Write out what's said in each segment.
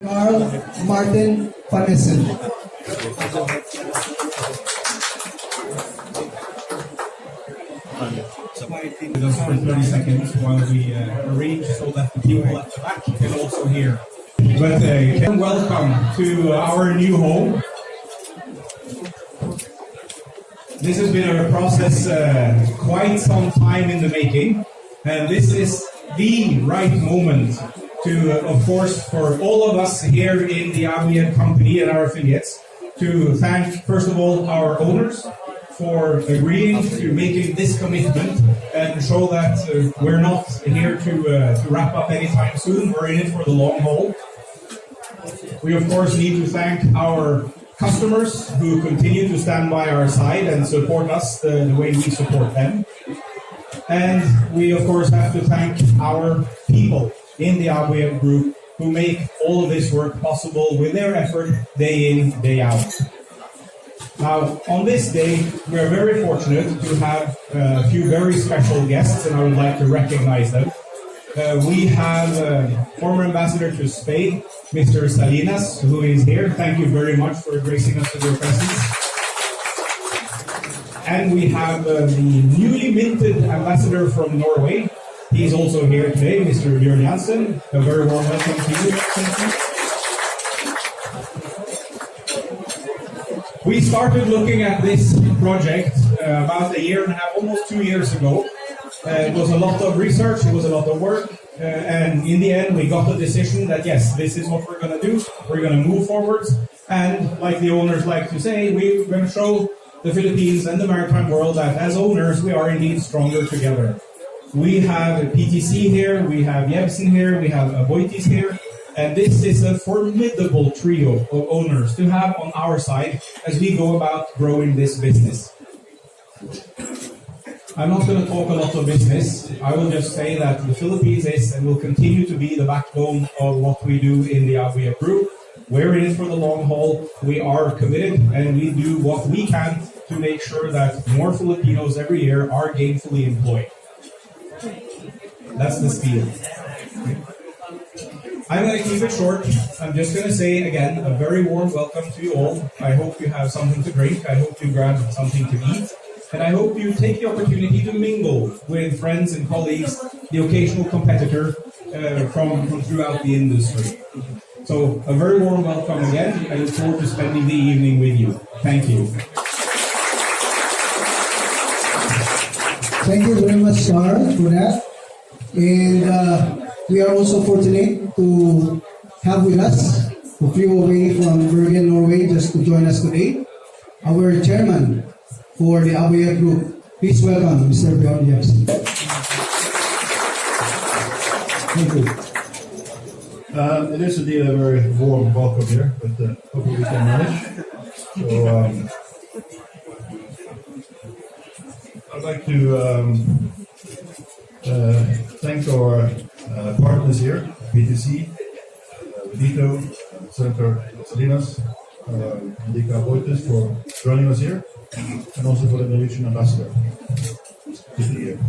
Carl Martin Panessen. Just for 30 seconds while we arrange so that the people at the back can also hear. But welcome to our new home. This has been a process quite some time in the making, and this is the right moment to, of course, for all of us here in the Abojeb company and our affiliates, to thank, first of all, our owners for agreeing to making this commitment and show that we're not here to wrap up anytime soon. We're in it for the long haul. We, of course, need to thank our customers who continue to stand by our side and support us the way we support them. And we, of course, have to thank our people in the Abojeb Group who make all of this work possible with their effort day in, day out. Now, on this day, we are very fortunate to have a few very special guests, and I would like to recognize them. We have former ambassador to Spain, Mr. Salinas, who is here. Thank you very much for gracing us with your presence. And we have the newly minted ambassador from Norway. He's also here today, Mr. Bjørn Jansen. A very warm welcome to you. Thank you. We started looking at this project about a year and a half, almost 2 years ago. It was a lot of research, it was a lot of work, and in the end we got the decision that yes, this is what we're going to do, we're going to move forwards, and like the owners like to say, we're going to show the Philippines and the maritime world that as owners we are indeed stronger together. We have PTC here, we have Jebsen here, we have Aboitis here, and this is a formidable trio of owners to have on our side as we go about growing this business. I'm not going to talk a lot of business. I will just say that the Philippines is and will continue to be the backbone of what we do in the Abojeb Group. We're in it for the long haul. We are committed and we do what we can to make sure that more Filipinos every year are gainfully employed. That's the spiel. I'm going to keep it short. I'm just going to say again a very warm welcome to you all. I hope you have something to drink. I hope you grab something to eat. And I hope you take the opportunity to mingle with friends and colleagues, the occasional competitor from throughout the industry. So a very warm welcome again. I look forward to spending the evening with you. Thank you. Thank you very much, Sar, for that. And we are also fortunate to have with us, who flew away from Bergen, Norway, just to join us today, our chairman for the Abojeb Group. Please welcome Mr. Bjørn Jansen. Thank you. It is indeed a very warm welcome here, but hopefully we can manage. So I'd like to thank our partners here, PTC, Vito, Senator Salinas, Indika Aboitis for joining us here, and also for the Norwegian ambassador to the year.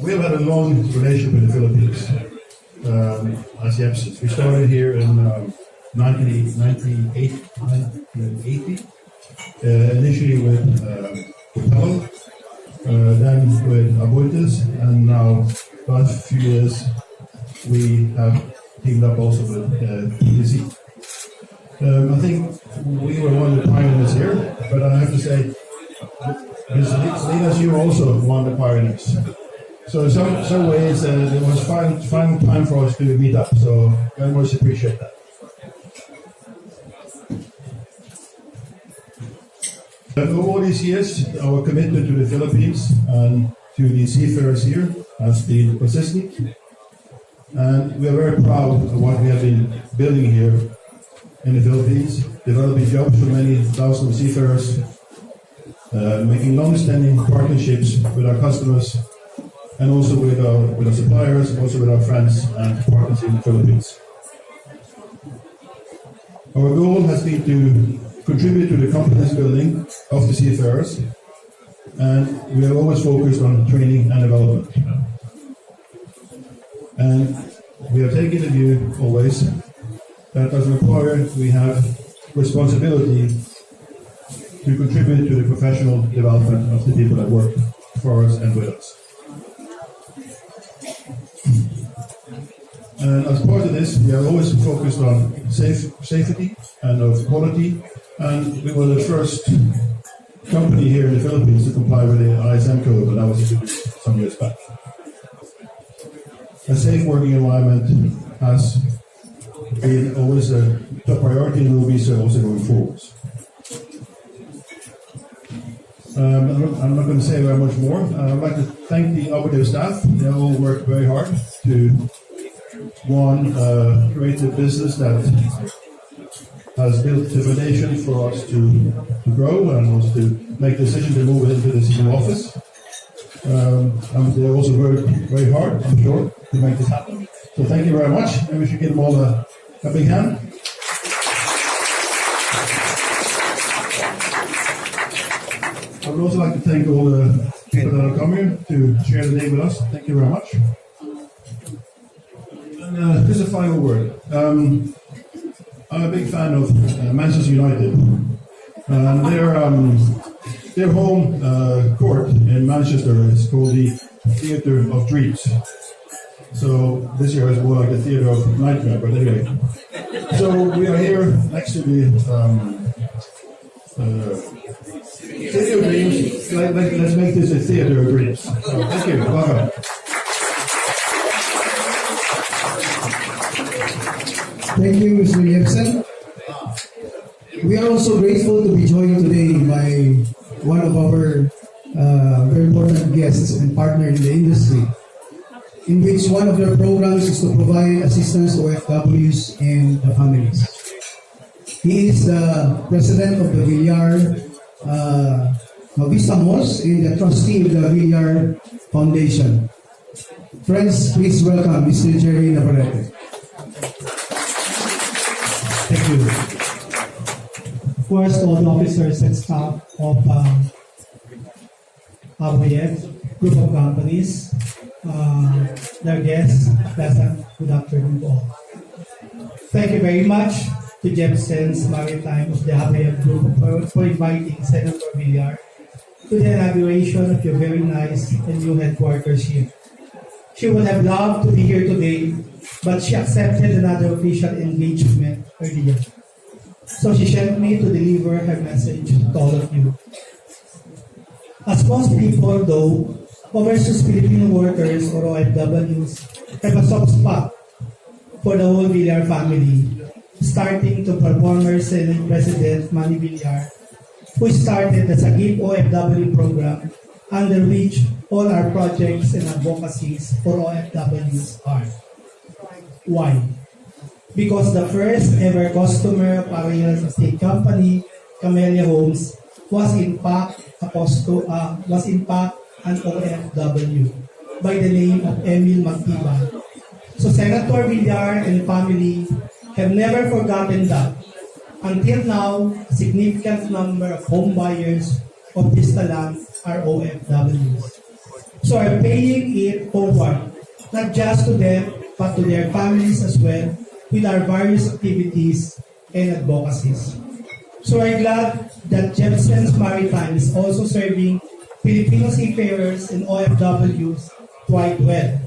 We have had a long relationship with the Philippines as Jebsen. We started here in 1980, initially with Hello, then with Aboitis, and now last few years we have teamed up also with PTC. I think we were one of the pioneers here, but I have to say, Linus, you were also one of the pioneers. So in some ways, it was fine time for us to meet up, so very much appreciate that. Over all these years, our commitment to the Philippines and to the seafarers here has been consistent, and we are very proud of what we have been building here in the Philippines, developing jobs for many thousands of seafarers, making long-standing partnerships with our customers, and also with our suppliers, and also with our friends and partners in the Philippines. Our goal has been to contribute to the competence building of the seafarers, and we are always focused on training and development. And we have taken the view always that as an employer we have responsibility to contribute to the professional development of the people that work for us and with us. And as part of this, we are always focused on safety and of quality, and we were the first company here in the Philippines to comply with the ISM code, and that was introduced some years back. A safe working environment has been always a top priority and will be so also going forward. I'm not going to say very much more. I'd like to thank the Abojeb staff. They all worked very hard to create a business that has built the foundation for us to grow and also to make the decision to move into this new office. And they also worked very hard, I'm sure, to make this happen. So thank you very much, and we should give them all a big hand. I would also like to thank all the people that have come here to share the day with us. Thank you very much. And just a final word. I'm a big fan of Manchester United. And their home court in Manchester is called the Theatre of Dreams. So this year is more like the Theatre of Nightmare, but anyway. So we are here next to the Theatre of Dreams. Let's make this a Theatre of Dreams. So thank you. Bye-bye. Thank you, Mr. Jebsen. We are also grateful to be joined today by one of our very important guests and partner in the industry, in which one of their programs is to provide assistance to OFWs and the families. He is the president of the Villar Vista Malls and the trustee of the Villar Foundation. Friends, please welcome Mr. Jerry Navarrete. Thank you. First, all the officers and staff of Abojeb Group of Companies, their guests, pleasant good afternoon to all. Thank you very much to Jebsen's Maritime of the Abojeb Group for inviting Senator Villar to the inauguration of your very nice and new headquarters here. She would have loved to be here today, but she accepted another official engagement earlier. So she sent me to deliver her message to all of you. As most people, though, overseas Filipino workers or OFWs have a soft spot for the whole Villar family, starting to former Senate President Manny Villar, who started the Sagip OFW program, under which all our projects and advocacies for OFWs are. Why? Because the first ever customer of Parañaque City company, Camellia Homes, was in fact an OFW by the name of Emil Magtiban. So Senator Villar and family have never forgotten that. Until now, a significant number of home buyers of this land are OFWs. So are paying it forward, not just to them, but to their families as well, with our various activities and advocacies. So we're glad that Jebsen's Maritime is also serving Filipino seafarers and OFWs quite well.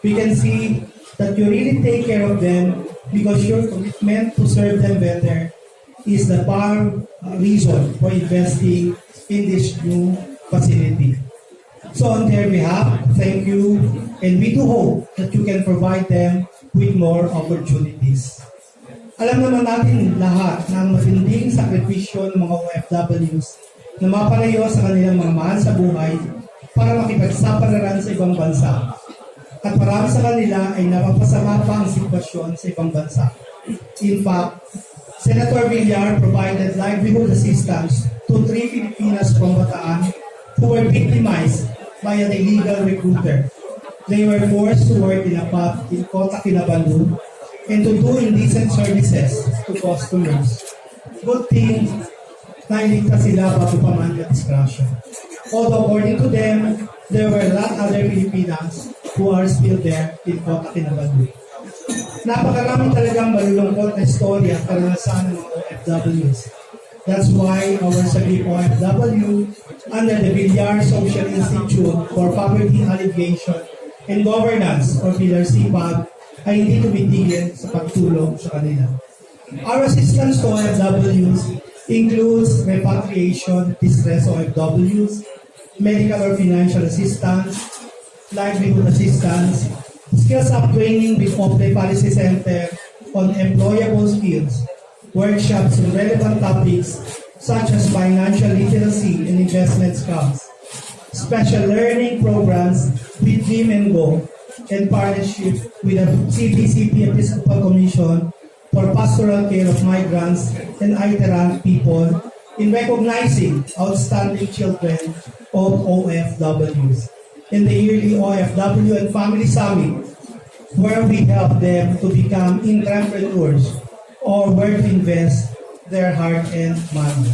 We can see that you really take care of them because your commitment to serve them better is the reason for investing in this new facility. So on their behalf, thank you, and we do hope that you can provide them with more opportunities. Alam naman natin lahat na ang matinding sakripisyo ng mga OFWs na mapalayo sa kanilang mga mahal sa buhay para makipagsapalaran sa ibang bansa. At marami sa kanila ay napapasama pa ang sitwasyon sa ibang bansa. In fact, Senator Villar provided livelihood assistance to 3 Filipinas from Bataan who were victimized by an illegal recruiter. They were forced to work in a pub in Kota Kinabalu and to do indecent services to customers. Good thing, nailigtas sila bago pa man ang disgrasya. Although according to them, there were a lot other Filipinas who are still there in Kota Kinabalu. Napakarami talagang malulungkot na istorya at karanasan ng mga OFWs. That's why our Sagip OFW, under the Villar Social Institute for Poverty Alleviation and Governance, or Villar CPAG, ay hindi tumitigil sa pagtulong sa kanila. Our assistance to OFWs includes repatriation, distress OFWs, medical or financial assistance, livelihood assistance, skills up training with Oplay Policy Center on employable skills, workshops on relevant topics such as financial literacy and investment skills, special learning programs with Dream and Go, and partnership with the CPCP Episcopal Commission for Pastoral Care of Migrants and itinerant people in recognizing outstanding children of OFWs in the yearly OFW and Family Summit, where we help them to become entrepreneurs or where to invest their heart-earned money.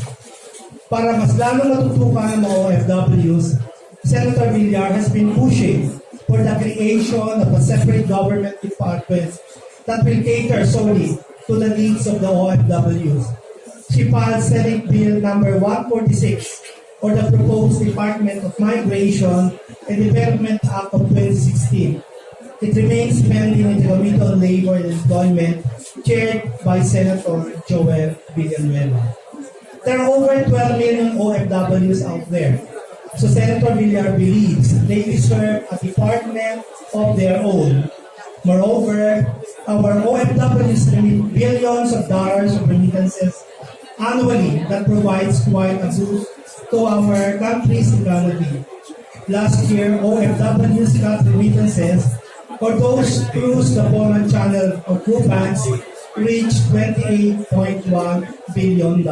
Para mas lalo matutukan ng mga OFWs, Senator Villar has been pushing for the creation of a separate government department that will cater solely to the needs of the OFWs. She filed Senate Bill number 146, or the proposed Department of Migration and Development Act of 2016. It remains pending in the Committee on Labor and Employment, chaired by Senator Joel Villanueva. There are over 12 million OFWs out there, so Senator Villar believes they deserve a department of their own. Moreover, our OFWs remit billions of dollars of remittances annually that provides quite a boost to our country's economy. Last year, OFWs got remittances for those cruise the Parañaque or crew banks reached $28.1 billion.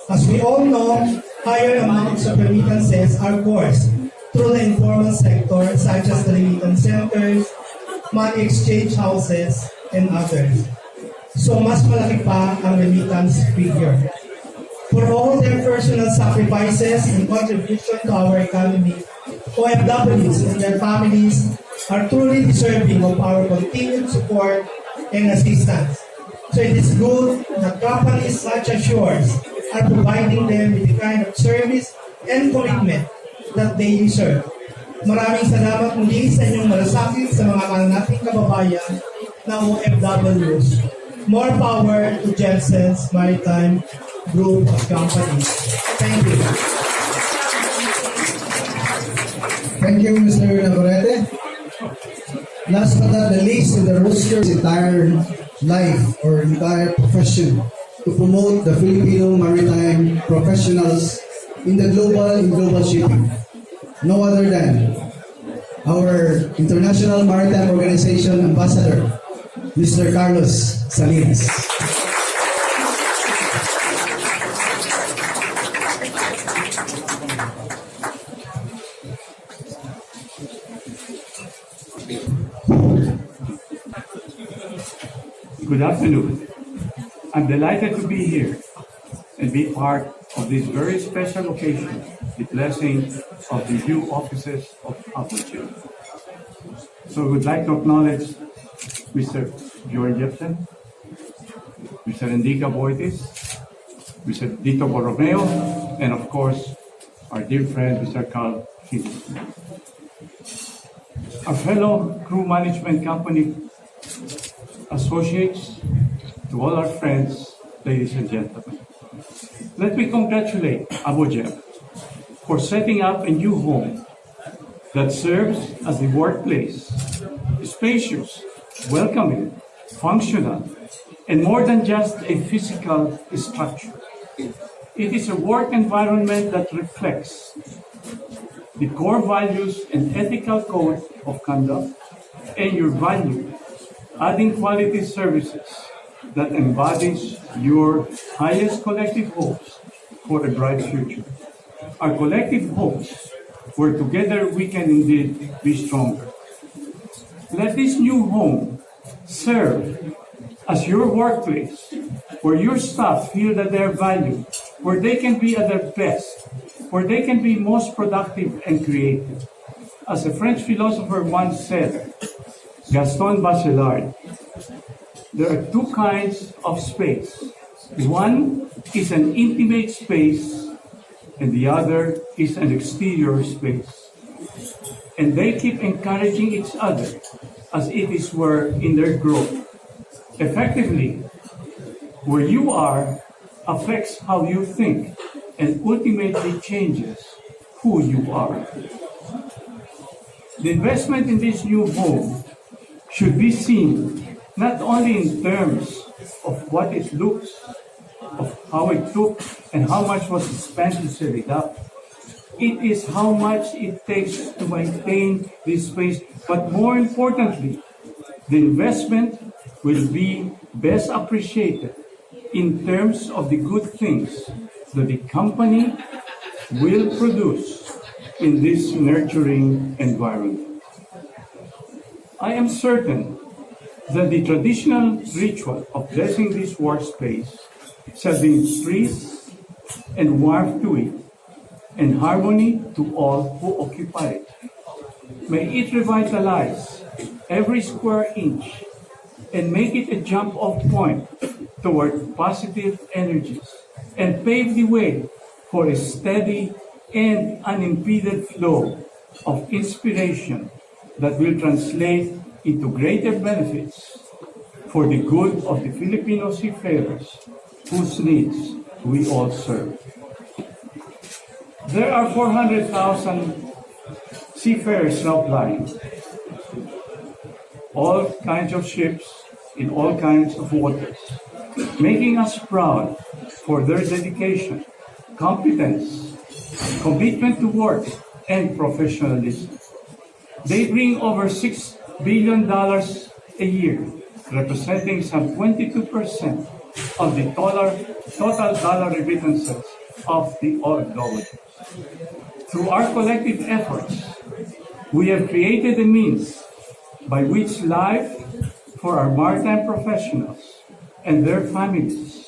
As we all know, higher amounts of remittances are coursed through the informal sector such as the remittance centers, money exchange houses, and others. So mas malaki pa ang remittance figure. For all their personal sacrifices and contribution to our economy, OFWs and their families are truly deserving of our continued support and assistance. So it is good that companies such as yours are providing them with the kind of service and commitment that they deserve. Maraming salamat muli sa inyong malasakit sa mga nating kababayan na OFWs. More power to Jensen's Maritime Group of Companies. Thank you. Thank you, Mr. Navarrete. Last but not the least, in the roster's entire life or entire profession to promote the Filipino maritime professionals in global shipping. No other than our International Maritime Organization Ambassador, Mr. Carlos Salinas. Good afternoon. I'm delighted to be here and be part of this very special occasion, the blessing of the new offices of Abojeb. So I would like to acknowledge Mr. George Jepsen, Mr. Enrique Boitis, Mr. Dito Borromeo, and of course, our dear friend, Mr. Carl Hill. Our fellow crew management company associates, to all our friends, ladies and gentlemen. Let me congratulate Abojeb for setting up a new home that serves as the workplace, spacious, welcoming, functional, and more than just a physical structure. It is a work environment that reflects the core values and ethical code of conduct and your value, adding quality services that embodies your highest collective hopes for a bright future. Our collective hopes, where together we can indeed be stronger. Let this new home serve as your workplace, where your staff feel that they are valued, where they can be at their best, where they can be most productive and creative. As a French philosopher once said, Gaston Bachelard, there are two kinds of space. One is an intimate space, and the other is an exterior space. And they keep encouraging each other as it is were in their growth. Effectively, where you are affects how you think and ultimately changes who you are. The investment in this new home should be seen not only in terms of what it looks, of how it took, and how much was spent to set it up. It is how much it takes to maintain this space, but more importantly, the investment will be best appreciated in terms of the good things that the company will produce in this nurturing environment. I am certain that the traditional ritual of blessing this workspace shall bring peace and warmth to it and harmony to all who occupy it. May it revitalize every square inch and make it a jump-off point toward positive energies and pave the way for a steady and unimpeded flow of inspiration that will translate into greater benefits for the good of the Filipino seafarers whose needs we all serve. There are 400,000 seafarers now plying, all kinds of ships in all kinds of waters, making us proud for their dedication, competence, commitment to work, and professionalism. They bring over $6 billion a year, representing some 22% of the total dollar remittances of the oil globally. Through our collective efforts, we have created a means by which life for our maritime professionals and their families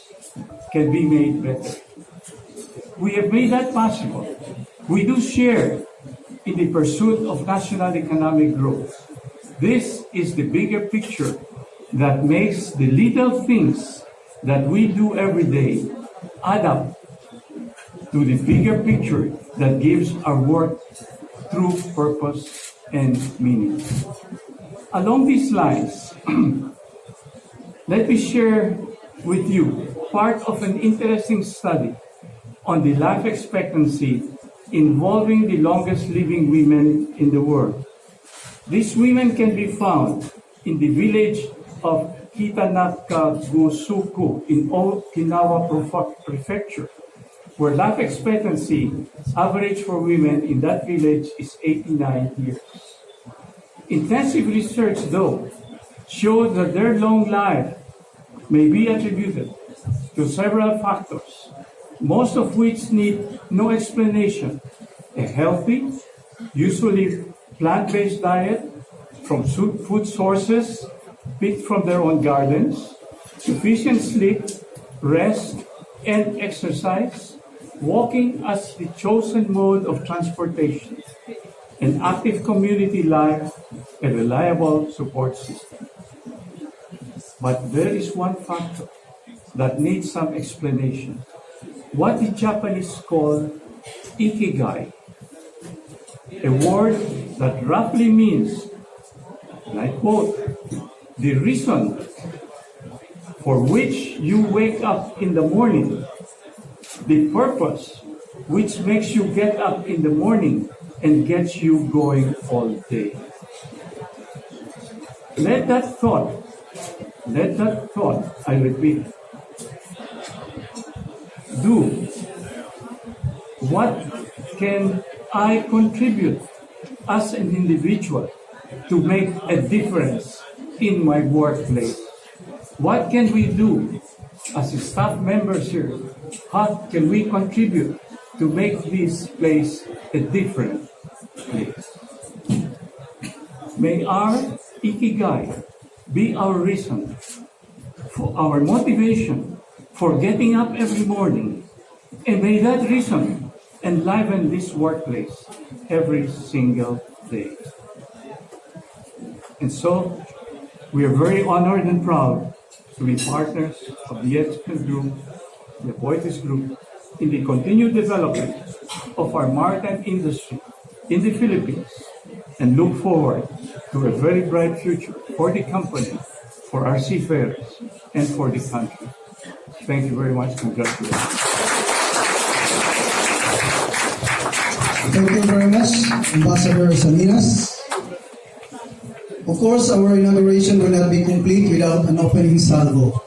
can be made better. We have made that possible. We do share in the pursuit of national economic growth. This is the bigger picture that makes the little things that we do every day add up to the bigger picture that gives our work true purpose and meaning. Along these lines, let me share with you part of an interesting study on the life expectancy involving the longest living women in the world. These women can be found in the village of Hitanakagusuku in Okinawa Prefecture, where life expectancy average for women in that village is 89 years. Intensive research, though, showed that their long life may be attributed to several factors, most of which need no explanation. A healthy, usually plant-based diet from food sources picked from their own gardens, sufficient sleep, rest, and exercise, walking as the chosen mode of transportation, an active community life, a reliable support system. But there is one factor that needs some explanation. What the Japanese call ikigai, a word that roughly means, and I quote, the reason for which you wake up in the morning, the purpose which makes you get up in the morning and gets you going all day. Let that thought, I repeat, do. What can I contribute as an individual to make a difference in my workplace? What can we do as staff members here? How can we contribute to make this place a different place? May our ikigai be our reason, for our motivation for getting up every morning, and may that reason enliven this workplace every single day. And so, we are very honored and proud to be partners of the Abojeb Group, the Abojeb Group, in the continued development of our maritime industry in the Philippines, and look forward to a very bright future for the company, for our seafarers, and for the country. Thank you very much. Congratulations. Thank you very much, Ambassador Salinas. Of course, our inauguration will not be complete without an opening salvo.